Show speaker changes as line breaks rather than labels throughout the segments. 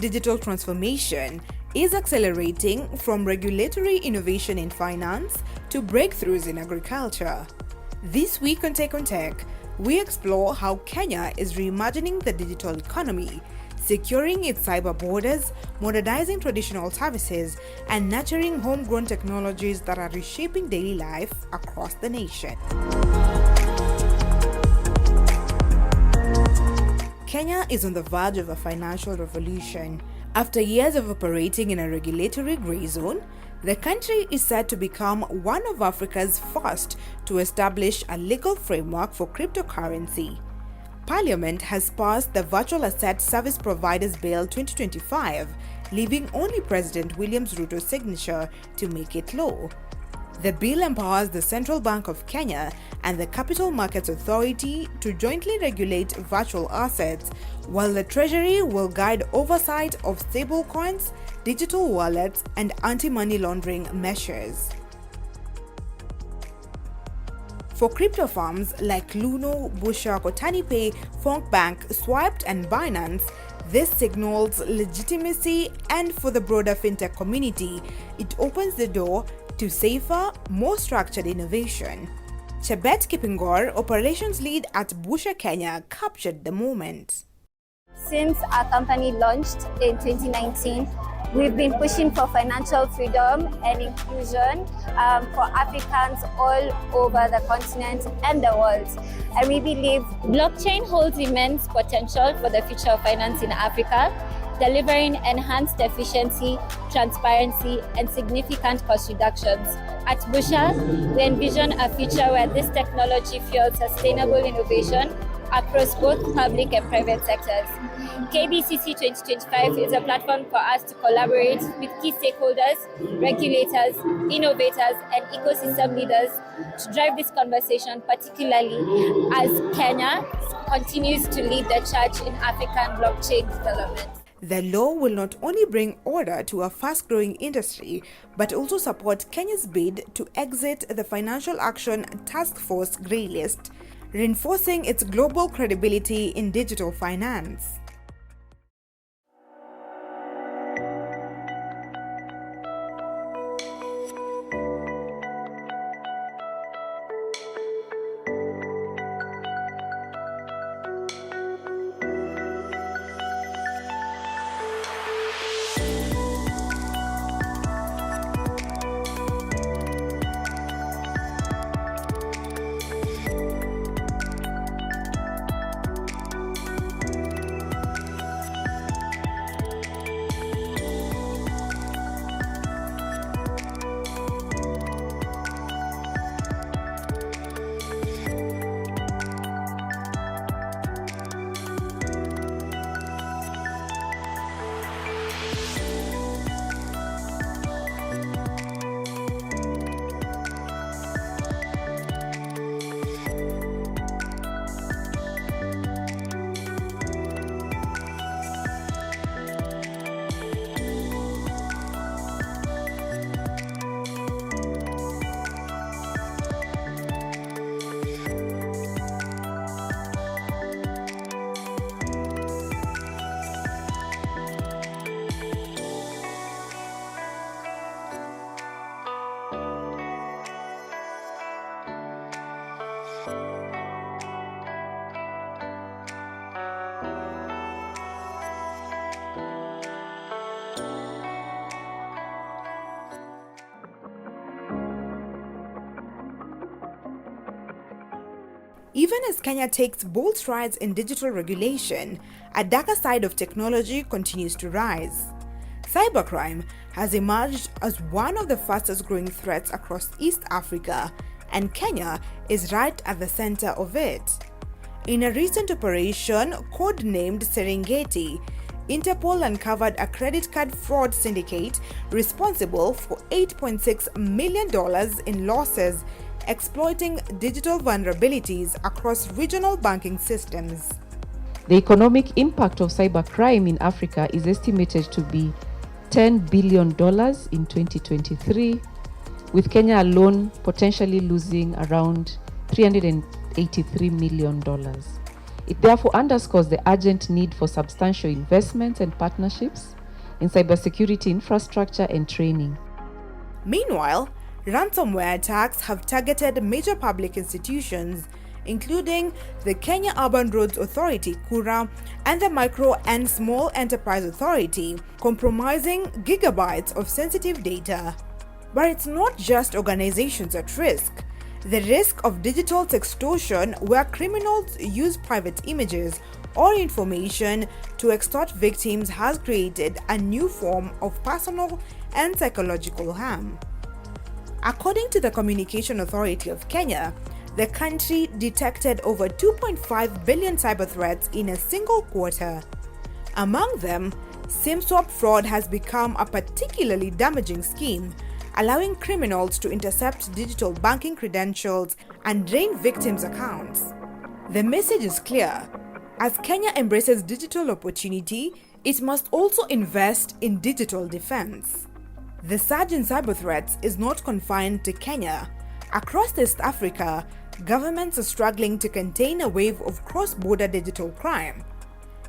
digital transformation is accelerating from regulatory innovation in finance to breakthroughs in agriculture. This week on Take on Tech, we explore how Kenya is reimagining the digital economy, securing its cyber borders, modernizing traditional services, and nurturing homegrown technologies that are reshaping daily life across the nation. Kenya is on the verge of a financial revolution. After years of operating in a regulatory gray zone, the country is set to become one of Africa's first to establish a legal framework for cryptocurrency. Parliament has passed the Virtual Asset Service Providers Bill 2025, leaving only President William Ruto's signature to make it law. The bill empowers the Central Bank of Kenya and the Capital Markets Authority to jointly regulate virtual assets, while the Treasury will guide oversight of stablecoins, digital wallets, and anti-money laundering measures. For crypto firms like Luno, Busha, KotaniPay, Fonkbank, Swiped, and Binance, this signals legitimacy, and for the broader fintech community, it opens the door to safer, more structured innovation. Chebet Kipingor, operations lead at Busha Kenya, captured the moment.
Since our company launched in 2019, we've been pushing for financial freedom and inclusion for Africans all over the continent and the world. And we believe blockchain holds immense potential for the future of finance in Africa, delivering enhanced efficiency, transparency, and significant cost reductions. At Busha, we envision a future where this technology fuels sustainable innovation across both public and private sectors. KBCC 2025 is a platform for us to collaborate with key stakeholders, regulators, innovators, and ecosystem leaders to drive this conversation, particularly as Kenya continues to lead the charge in African blockchain development.
The law will not only bring order to a fast-growing industry, but also support Kenya's bid to exit the Financial Action Task Force grey list, reinforcing its global credibility in digital finance. Even as Kenya takes bold strides in digital regulation, a darker side of technology continues to rise. Cybercrime has emerged as one of the fastest growing threats across East Africa, and Kenya is right at the center of it. In a recent operation codenamed Serengeti, Interpol uncovered a credit card fraud syndicate responsible for $8.6 million in losses, exploiting digital vulnerabilities across regional banking systems.
The economic impact of cybercrime in Africa is estimated to be $10 billion in 2023, with Kenya alone potentially losing around $383 million. It therefore underscores the urgent need for substantial investments and partnerships in cybersecurity infrastructure and training.
Meanwhile, ransomware attacks have targeted major public institutions, including the Kenya Urban Roads Authority (KURA) and the Micro and Small Enterprise Authority, compromising gigabytes of sensitive data. But it's not just organizations at risk. The risk of digital sextortion, where criminals use private images or information to extort victims, has created a new form of personal and psychological harm. According to the Communication Authority of Kenya, the country detected over 2.5 billion cyber threats in a single quarter. Among them, SIM swap fraud has become a particularly damaging scheme, allowing criminals to intercept digital banking credentials and drain victims' accounts. The message is clear. As Kenya embraces digital opportunity, it must also invest in digital defense. The surge in cyber threats is not confined to Kenya. Across East Africa, governments are struggling to contain a wave of cross-border digital crime.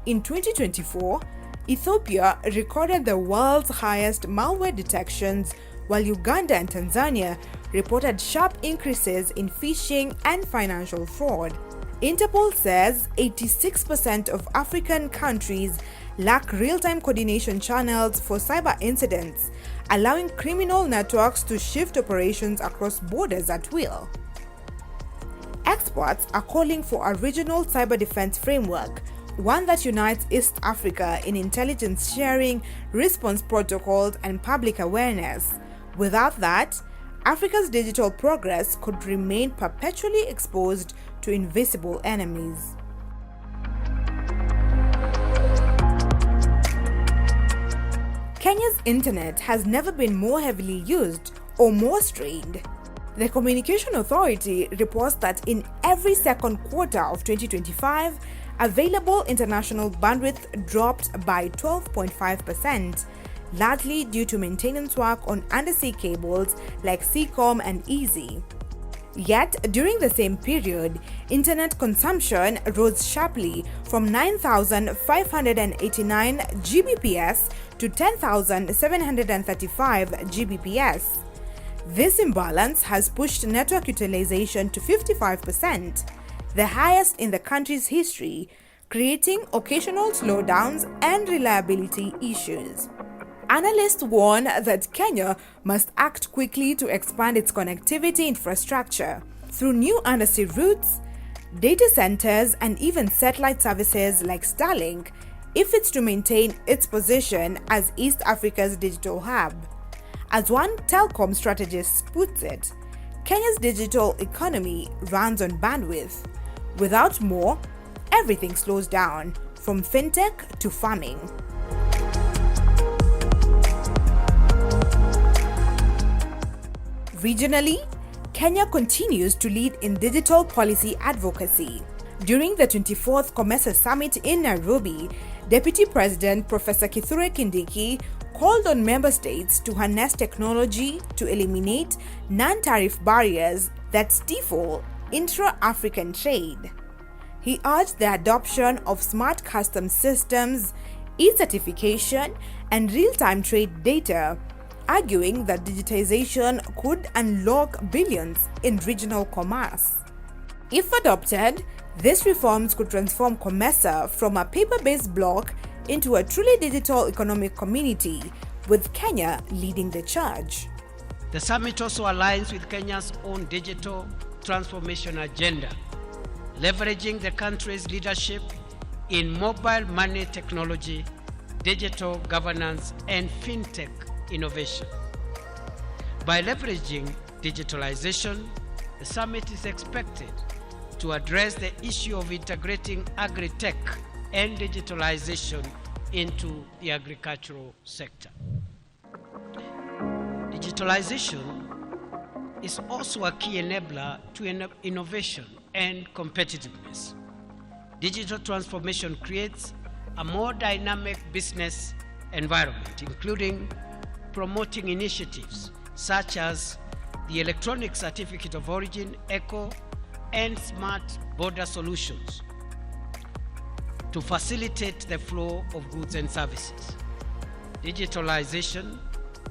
In 2024, Ethiopia recorded the world's highest malware detections, while Uganda and Tanzania reported sharp increases in phishing and financial fraud. Interpol says 86% of African countries lack real-time coordination channels for cyber incidents, allowing criminal networks to shift operations across borders at will. Experts are calling for a regional cyber defense framework, one that unites East Africa in intelligence sharing, response protocols, and public awareness. Without that, Africa's digital progress could remain perpetually exposed to invisible enemies. Kenya's internet has never been more heavily used or more strained. The Communication Authority reports that in every second quarter of 2025, available international bandwidth dropped by 12.5%, largely due to maintenance work on undersea cables like Seacom and Easy. Yet, during the same period, internet consumption rose sharply from 9,589 Gbps to 10,735 Gbps. This imbalance has pushed network utilization to 55%, the highest in the country's history, creating occasional slowdowns and reliability issues. Analysts warn that Kenya must act quickly to expand its connectivity infrastructure through new undersea routes, data centers, and even satellite services like Starlink if it's to maintain its position as East Africa's digital hub. As one telecom strategist puts it, Kenya's digital economy runs on bandwidth. Without more, everything slows down, from fintech to farming. Regionally, Kenya continues to lead in digital policy advocacy. During the 24th COMESA Summit in Nairobi, Deputy President Professor Kithure Kindiki called on member states to harness technology to eliminate non-tariff barriers that stifle intra-African trade. He urged the adoption of smart customs systems, e-certification, and real-time trade data, arguing that digitization could unlock billions in regional commerce. If adopted, these reforms could transform COMESA from a paper-based bloc into a truly digital economic community, with Kenya leading the charge.
The summit also aligns with Kenya's own digital transformation agenda, leveraging the country's leadership in mobile money technology, digital governance, and fintech innovation. By leveraging digitalization, the summit is expected to address the issue of integrating agri-tech and digitalization into the agricultural sector. Digitalization is also a key enabler to innovation and competitiveness. Digital transformation creates a more dynamic business environment, including promoting initiatives such as the Electronic Certificate of Origin, ECO, and Smart Border Solutions. to facilitate the flow of goods and services. Digitalization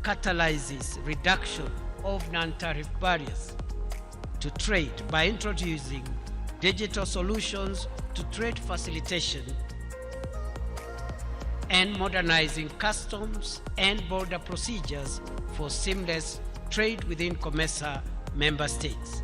catalyzes reduction of non-tariff barriers to trade by introducing digital solutions to trade facilitation and modernizing customs and border procedures for seamless trade within COMESA member states.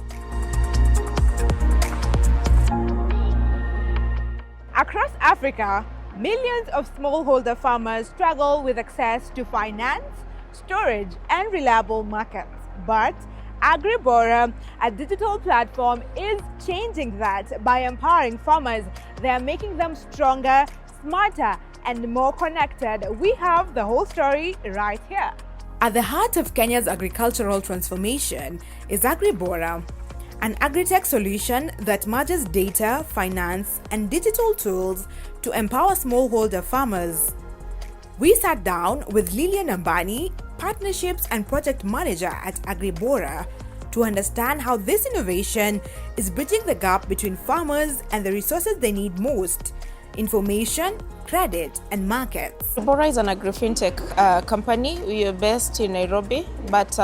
Across Africa, millions of smallholder farmers struggle with access to finance, storage, and reliable markets. But AgriBORA, a digital platform, is changing that by empowering farmers. They are making them stronger, smarter, and more connected. We have the whole story right here. At the heart of Kenya's agricultural transformation is AgriBORA, an agri-tech solution that merges data, finance, and digital tools to empower smallholder farmers. We sat down with Lilian Ambani, Partnerships and Project Manager at AgriBORA, to understand how this innovation is bridging the gap between farmers and the resources they need most: information, credit, and markets.
AgriBORA is an agri-fintech company. We are based in Nairobi, but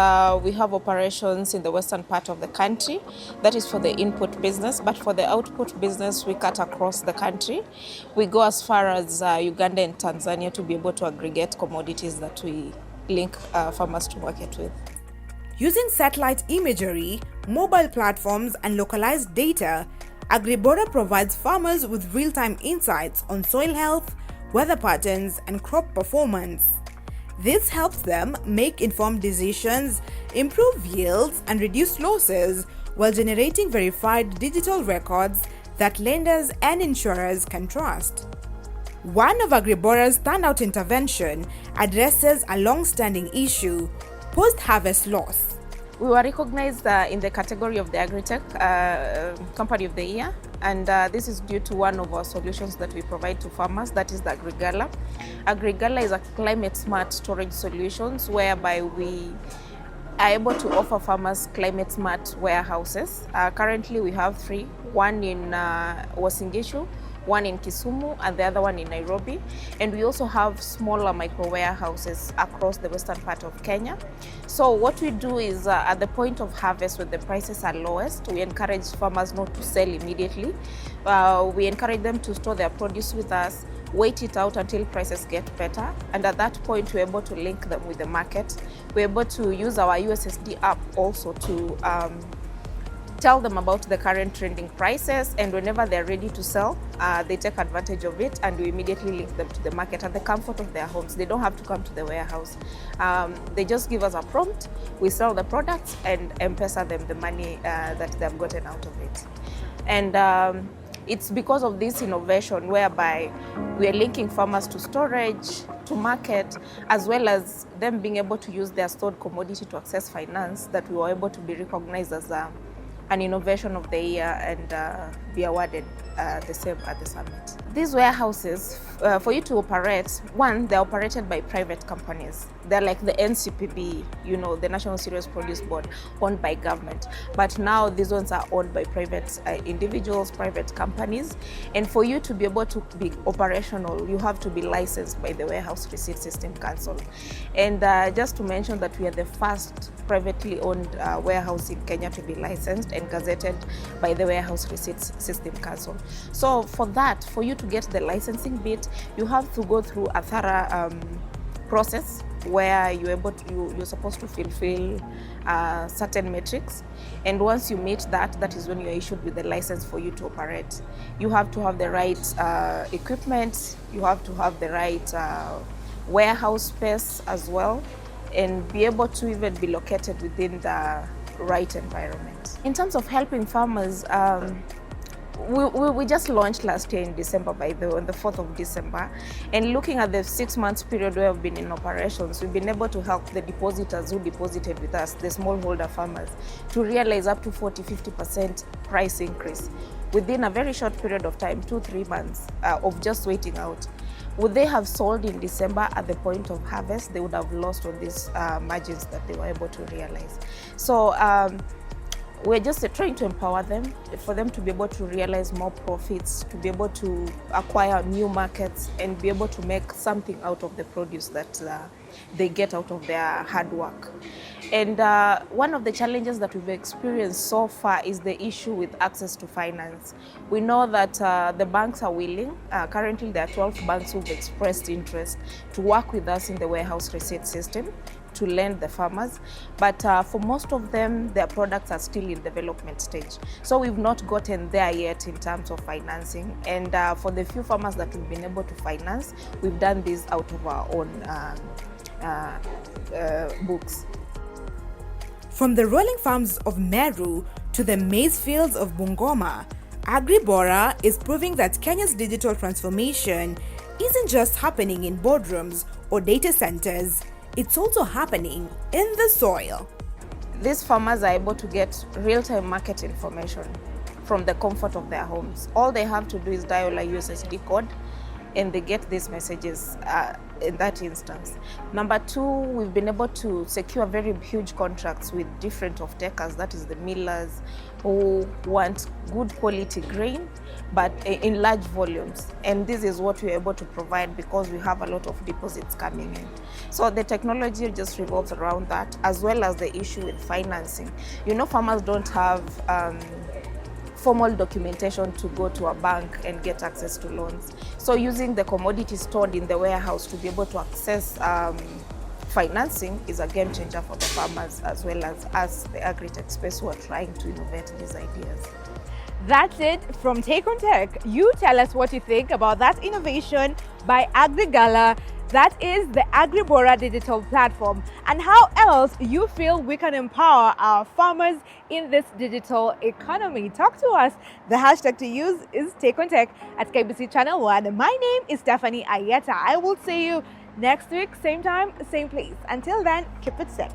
we have operations in the western part of the country. That is for the input business, but for the output business, we cut across the country. We go as far as Uganda and Tanzania to be able to aggregate commodities that we link farmers to market with.
Using satellite imagery, mobile platforms, and localized data, AgriBORA provides farmers with real-time insights on soil health, weather patterns, and crop performance. This helps them make informed decisions, improve yields, and reduce losses while generating verified digital records that lenders and insurers can trust. One of AgriBORA's standout intervention addresses a long-standing issue: post-harvest loss.
We were recognized in the category of the Agri-Tech Company of the Year, and this is due to one of our solutions that we provide to farmers, that is the AgriGala. AgriGala is a climate-smart storage solutions whereby we are able to offer farmers climate-smart warehouses. Currently we have 3, one in Uasin Gishu, one in Kisumu, and the other one in Nairobi. And we also have smaller micro warehouses across the western part of Kenya. So what we do is at the point of harvest, when the prices are lowest, we encourage farmers not to sell immediately. We encourage them to store their produce with us, wait it out until prices get better, and at that point we're able to link them with the market. We're able to use our USSD app also to tell them about the current trending prices, and whenever they're ready to sell, they take advantage of it, and we immediately link them to the market at the comfort of their homes. They don't have to come to the warehouse. They just give us a prompt, we sell the products, and M-Pesa them the money that they've gotten out of it. And it's because of this innovation whereby we are linking farmers to storage, to market, as well as them being able to use their stored commodity to access finance, that we were able to be recognized as an innovation of the year and be awarded the same at the summit. These warehouses, for you to operate, one, they're operated by private companies. They're like the NCPB, you know, the National Cereals Produce Board, owned by government. But now these ones are owned by private individuals, private companies. And for you to be able to be operational, you have to be licensed by the Warehouse Receipt System Council. And just to mention that we are the first privately owned warehouse in Kenya to be licensed and gazetted by the Warehouse Receipt System Council. So for that, for you to get the licensing bit, you have to go through a thorough process where you're supposed to fulfill certain metrics, and once you meet that, that is when you're issued with the license for you to operate. You have to have the right equipment, you have to have the right warehouse space as well, and be able to even be located within the right environment. In terms of helping farmers, we just launched last year in December, on the 4th of December, and looking at the 6 months period where we've been in operations, we've been able to help the depositors who deposited with us, the smallholder farmers, to realize up to 40-50% price increase within a very short period of time, 2-3 months of just waiting out. Would they have sold in December at the point of harvest, they would have lost on these margins that they were able to realize. So we're just trying to empower them, for them to be able to realize more profits, to be able to acquire new markets and be able to make something out of the produce that they get out of their hard work. And one of the challenges that we've experienced so far is the issue with access to finance. We know that the banks are willing. Currently, there are 12 banks who've expressed interest to work with us in the warehouse receipt system to lend the farmers, but for most of them, their products are still in development stage. So we've not gotten there yet in terms of financing. And for the few farmers that we've been able to finance, we've done this out of our own books.
From the rolling farms of Meru to the maize fields of Bungoma, AgriBORA is proving that Kenya's digital transformation isn't just happening in boardrooms or data centers, it's also happening in the soil.
These farmers are able to get real-time market information from the comfort of their homes. All they have to do is dial a USSD code and they get these messages in that instance. Number two, we've been able to secure very huge contracts with different off-takers, that is the millers, who want good quality grain, but in large volumes. And this is what we're able to provide because we have a lot of deposits coming in. So the technology just revolves around that, as well as the issue with financing. You know, farmers don't have formal documentation to go to a bank and get access to loans. So using the commodities stored in the warehouse to be able to access financing is a game changer for the farmers, as well as us, the agri-tech space, who are trying to innovate these ideas.
That's it from Take on Tech. You tell us what you think about that innovation by AgriGala. That is the AgriBORA digital platform, and how else you feel we can empower our farmers in this digital economy. Talk to us. The hashtag to use is Take on Tech at KBC Channel 1. My name is Stephanie Ayeta. I will see you next week, same time, same place. Until then, keep it sick.